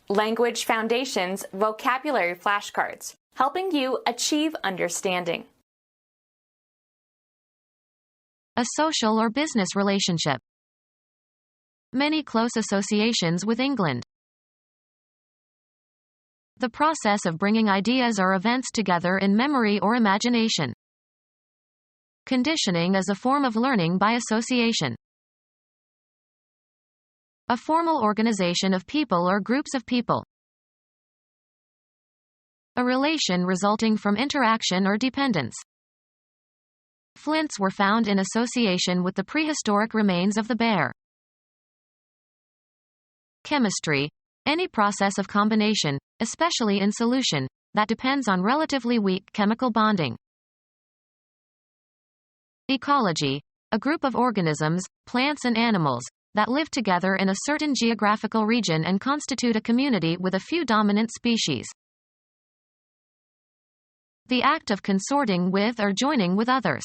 Language Foundations Vocabulary Flashcards, helping you achieve understanding. A social or business relationship. Many close associations with England. The process of bringing ideas or events together in memory or imagination. Conditioning is a form of learning by association. A formal organization of people or groups of people. A relation resulting from interaction or dependence. Flints were found in association with the prehistoric remains of the bear. Chemistry. Any process of combination, especially in solution, that depends on relatively weak chemical bonding. Ecology. A group of organisms, plants and animals, that live together in a certain geographical region and constitute a community with a few dominant species. The act of consorting with or joining with others.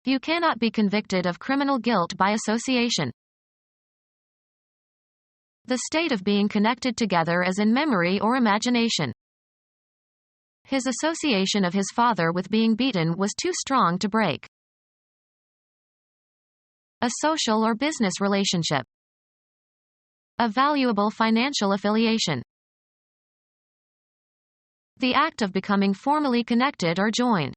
You cannot be convicted of criminal guilt by association. The state of being connected together as in memory or imagination. His association of his father with being beaten was too strong to break. A social or business relationship. A valuable financial affiliation. The act of becoming formally connected or joined.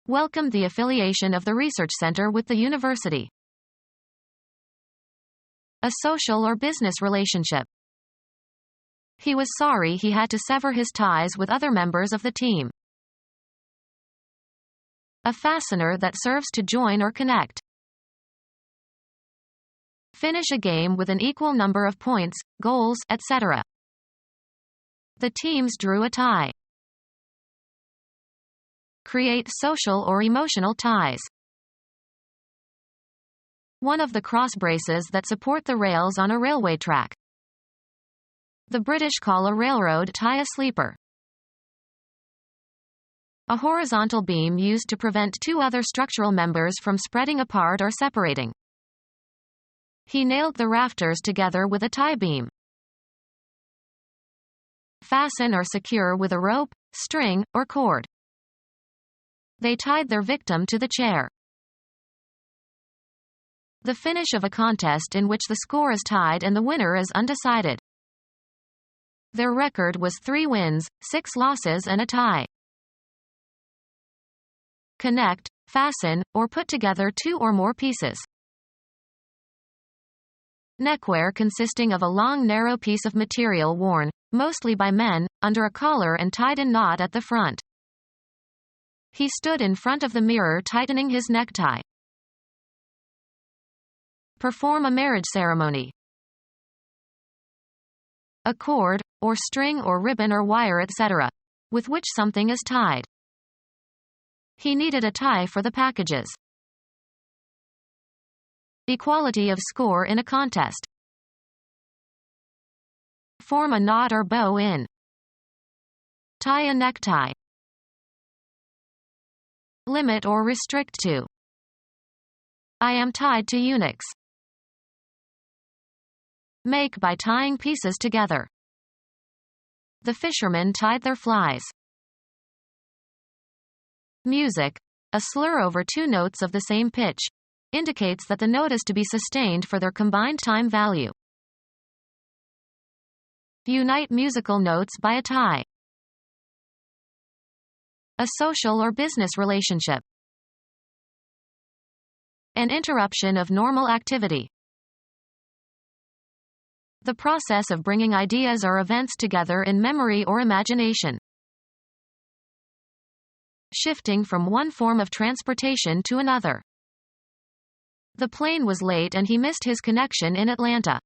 Welcomed the affiliation of the research center with the university. A social or business relationship. He was sorry he had to sever his ties with other members of the team. A fastener that serves to join or connect. Finish a game with an equal number of points, goals, etc. The teams drew a tie. Create social or emotional ties. One of the cross braces that support the rails on a railway track. The British call a railroad tie a sleeper. A horizontal beam used to prevent two other structural members from spreading apart or separating. He nailed the rafters together with a tie beam. Fasten or secure with a rope, string, or cord. They tied their victim to the chair. The finish of a contest in which the score is tied and the winner is undecided. Their record was 3 wins, 6 losses and a tie. Connect, fasten, or put together 2 or more pieces. Neckwear consisting of a long narrow piece of material worn, mostly by men, under a collar and tied in knot at the front. He stood in front of the mirror tightening his necktie. Perform a marriage ceremony. A cord, or string or ribbon or wire etc., with which something is tied. He needed a tie for the packages. Equality of score in a contest. Form a knot or bow in. Tie a necktie. Limit or restrict to. I am tied to eunuchs. Make by tying pieces together. The fishermen tied their flies. Music. A slur over 2 notes of the same pitch. Indicates that the note is to be sustained for their combined time value. Unite musical notes by a tie. A social or business relationship. An interruption of normal activity. The process of bringing ideas or events together in memory or imagination. Shifting from one form of transportation to another. The plane was late and he missed his connection in Atlanta.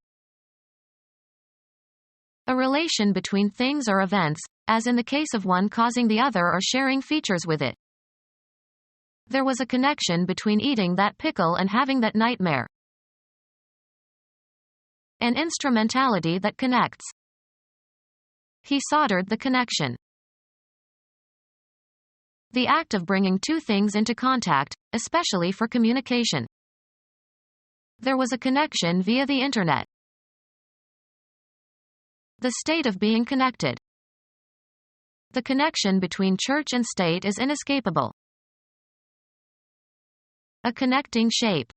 A relation between things or events, as in the case of one causing the other or sharing features with it. There was a connection between eating that pickle and having that nightmare. An instrumentality that connects. He soldered the connection. The act of bringing 2 things into contact, especially for communication. There was a connection via the Internet. The state of being connected. The connection between church and state is inescapable. A connecting shape.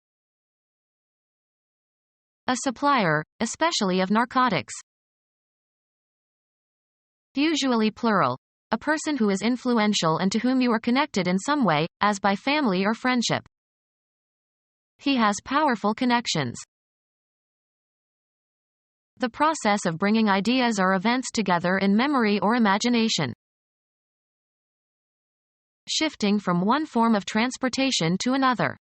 A supplier, especially of narcotics. Usually plural. A person who is influential and to whom you are connected in some way, as by family or friendship. He has powerful connections. The process of bringing ideas or events together in memory or imagination. Shifting from one form of transportation to another.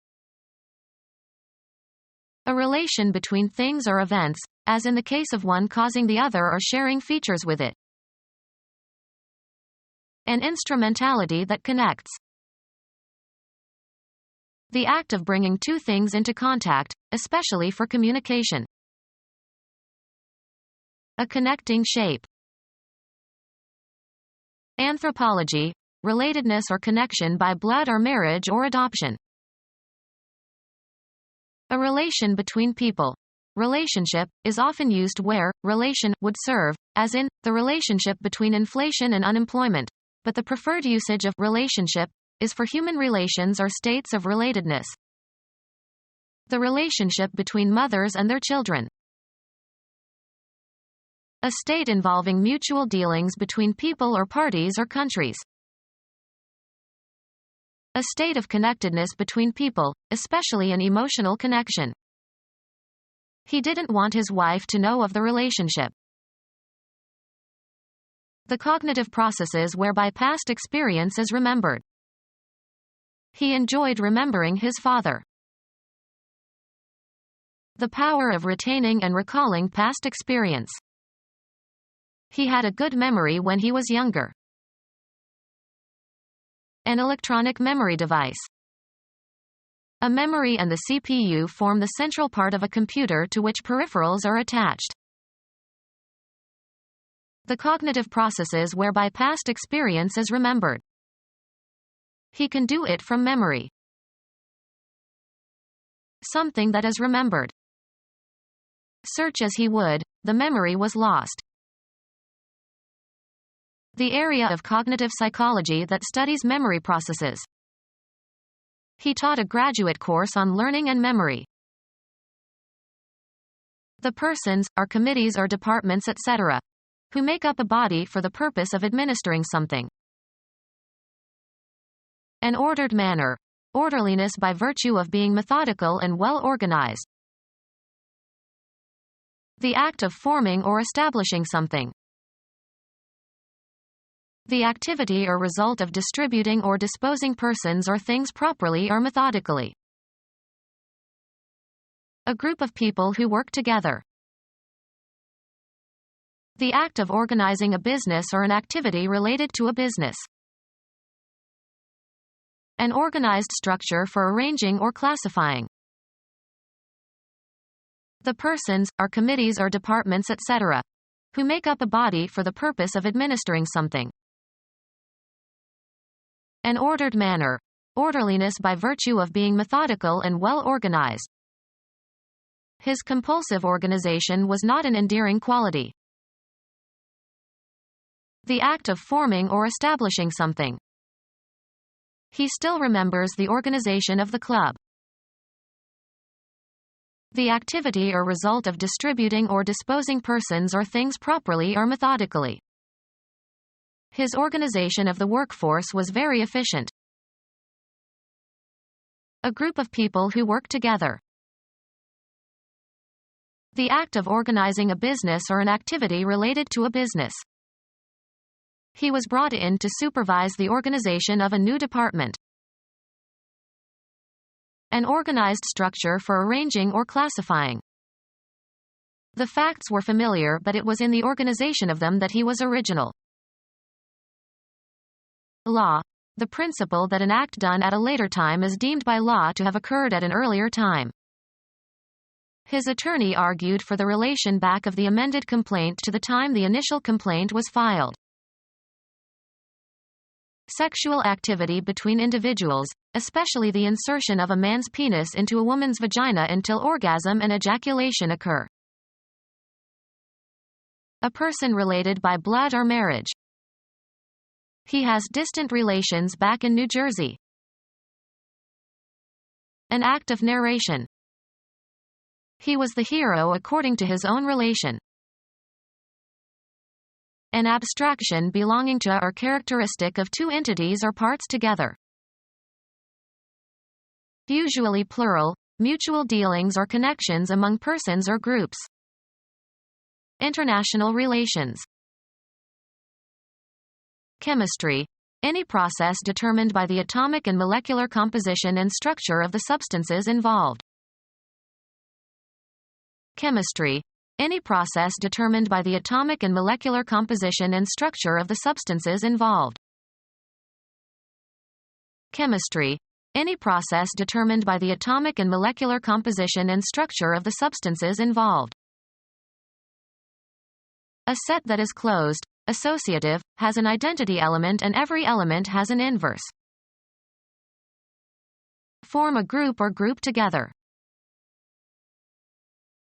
A relation between things or events, as in the case of one causing the other or sharing features with it. An instrumentality that connects. The act of bringing two things into contact, especially for communication. A connecting shape. Anthropology, relatedness or connection by blood or marriage or adoption. A relation between people. Relationship is often used where relation would serve, as in the relationship between inflation and unemployment, but the preferred usage of relationship is for human relations or states of relatedness. The relationship between mothers and their children. A state involving mutual dealings between people or parties or countries. A state of connectedness between people, especially an emotional connection. He didn't want his wife to know of the relationship. The cognitive processes whereby past experience is remembered. He enjoyed remembering his father. The power of retaining and recalling past experience. He had a good memory when he was younger. An electronic memory device. A memory and the CPU form the central part of a computer to which peripherals are attached. The cognitive processes whereby past experience is remembered. He can do it from memory. Something that is remembered. Search as he would, the memory was lost. The area of cognitive psychology that studies memory processes. He taught a graduate course on learning and memory. The persons, are committees or departments etc., who make up a body for the purpose of administering something. An ordered manner. Orderliness by virtue of being methodical and well organized. The act of forming or establishing something. The activity or result of distributing or disposing persons or things properly or methodically. A group of people who work together. The act of organizing a business or an activity related to a business. An organized structure for arranging or classifying. The persons, are committees or departments etc., who make up a body for the purpose of administering something. An ordered manner. Orderliness by virtue of being methodical and well organized. His compulsive organization was not an endearing quality. The act of forming or establishing something. He still remembers the organization of the club. The activity or result of distributing or disposing persons or things properly or methodically. His organization of the workforce was very efficient. A group of people who work together. The act of organizing a business or an activity related to a business. He was brought in to supervise the organization of a new department. An organized structure for arranging or classifying. The facts were familiar, but it was in the organization of them that he was original. Law. The principle that an act done at a later time is deemed by law to have occurred at an earlier time. His attorney argued for the relation back of the amended complaint to the time the initial complaint was filed. Sexual activity between individuals, especially the insertion of a man's penis into a woman's vagina until orgasm and ejaculation occur. A person related by blood or marriage. He has distant relations back in New Jersey. An act of narration. He was the hero according to his own relation. An abstraction belonging to or characteristic of two entities or parts together. Usually plural, mutual dealings or connections among persons or groups. International relations. Chemistry. Any process determined by the atomic and molecular composition and structure of the substances involved. Chemistry. Any process determined by the atomic and molecular composition and structure of the substances involved. Chemistry. Any process determined by the atomic and molecular composition and structure of the substances involved. A set that is closed, associative, has an identity element and every element has an inverse. Form a group or group together.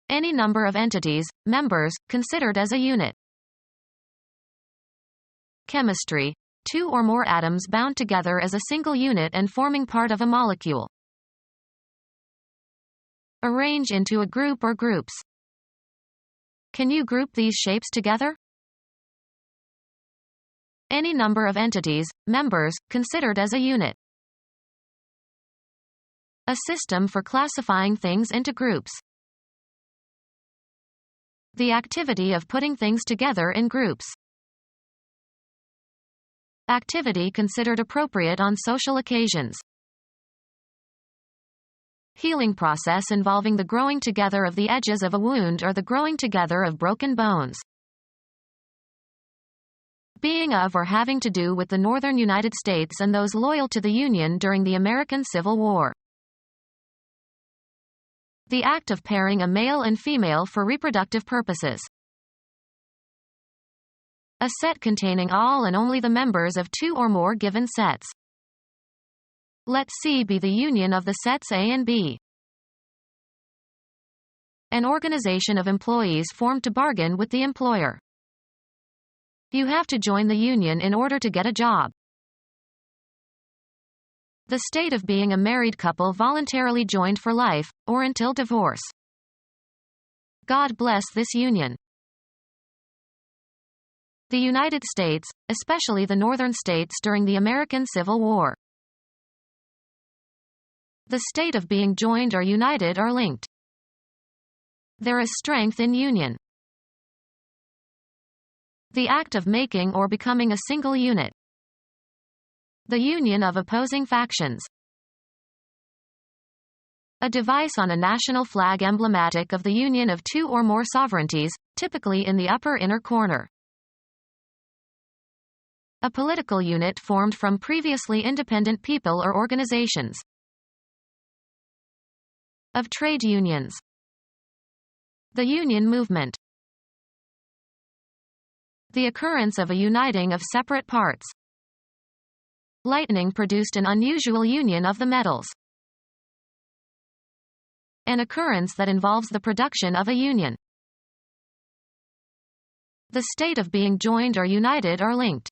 Any number of entities, members, considered as a unit. Chemistry. Two or more atoms bound together as a single unit and forming part of a molecule. Arrange into a group or groups. Can you group these shapes together? Any number of entities, members, considered as a unit. A system for classifying things into groups. The activity of putting things together in groups. Activity considered appropriate on social occasions. Healing process involving the growing together of the edges of a wound or the growing together of broken bones. Being of or having to do with the northern United States and those loyal to the Union during the American Civil War. The act of pairing a male and female for reproductive purposes. A set containing all and only the members of two or more given sets. Let C be the union of the sets A and B. An organization of employees formed to bargain with the employer. You have to join the union in order to get a job. The state of being a married couple voluntarily joined for life, or until divorce. God bless this union. The United States, especially the northern states during the American Civil War. The state of being joined or united or linked. There is strength in union. The act of making or becoming a single unit. The union of opposing factions. A device on a national flag emblematic of the union of two or more sovereignties, typically in the upper inner corner. A political unit formed from previously independent people or organizations. Of trade unions. The union movement. The occurrence of a uniting of separate parts. Lightning produced an unusual union of the metals. An occurrence that involves the production of a union. The state of being joined or united or linked.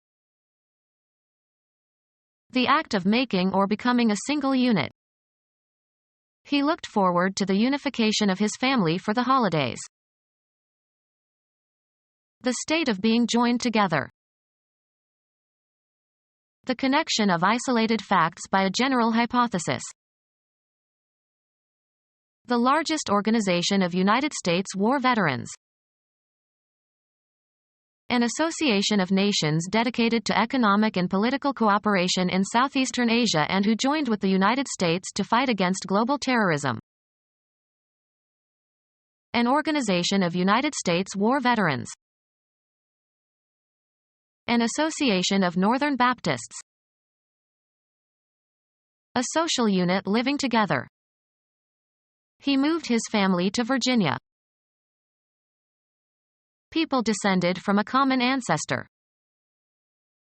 The act of making or becoming a single unit. He looked forward to the unification of his family for the holidays. The state of being joined together. The connection of isolated facts by a general hypothesis. The largest organization of United States war veterans. An association of nations dedicated to economic and political cooperation in Southeastern Asia and who joined with the United States to fight against global terrorism. An organization of United States war veterans. An association of Northern Baptists. A social unit living together. He moved his family to Virginia. People descended from a common ancestor.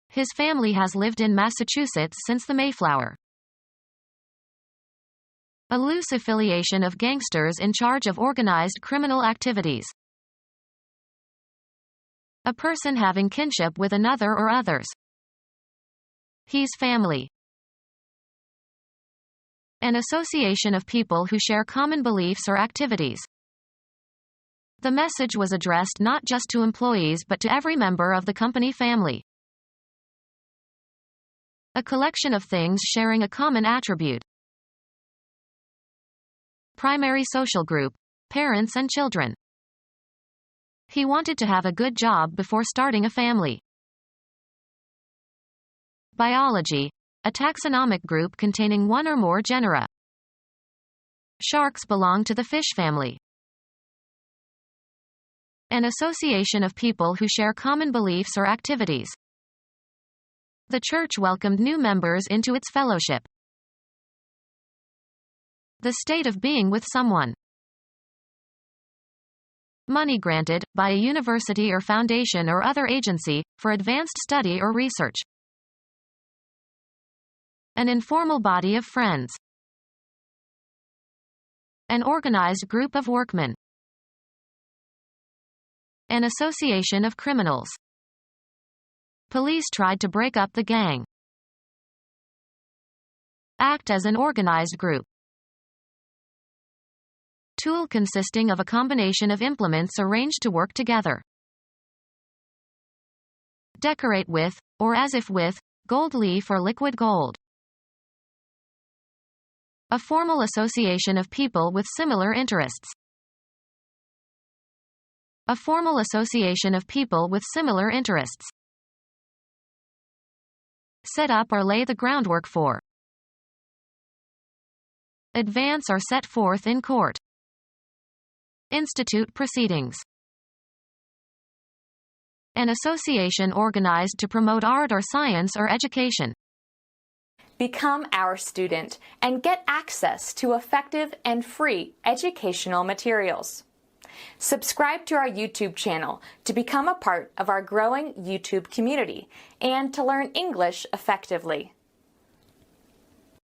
His family has lived in Massachusetts since the Mayflower. A loose affiliation of gangsters in charge of organized criminal activities. A person having kinship with another or others. He's family. An association of people who share common beliefs or activities. The message was addressed not just to employees but to every member of the company family. A collection of things sharing a common attribute. Primary social group, parents and children. He wanted to have a good job before starting a family. Biology, a taxonomic group containing one or more genera. Sharks belong to the fish family. An association of people who share common beliefs or activities. The church welcomed new members into its fellowship. The state of being with someone. Money granted, by a university or foundation or other agency, for advanced study or research. An informal body of friends. An organized group of workmen. An association of criminals. Police tried to break up the gang. Act as an organized group. Tool consisting of a combination of implements arranged to work together. Decorate with, or as if with, gold leaf or liquid gold. A formal association of people with similar interests. A formal association of people with similar interests. Set up or lay the groundwork for. Advance or set forth in court. Institute proceedings. An association organized to promote art or science or education. Become our student and get access to effective and free educational materials. Subscribe to our YouTube channel to become a part of our growing YouTube community and to learn English effectively.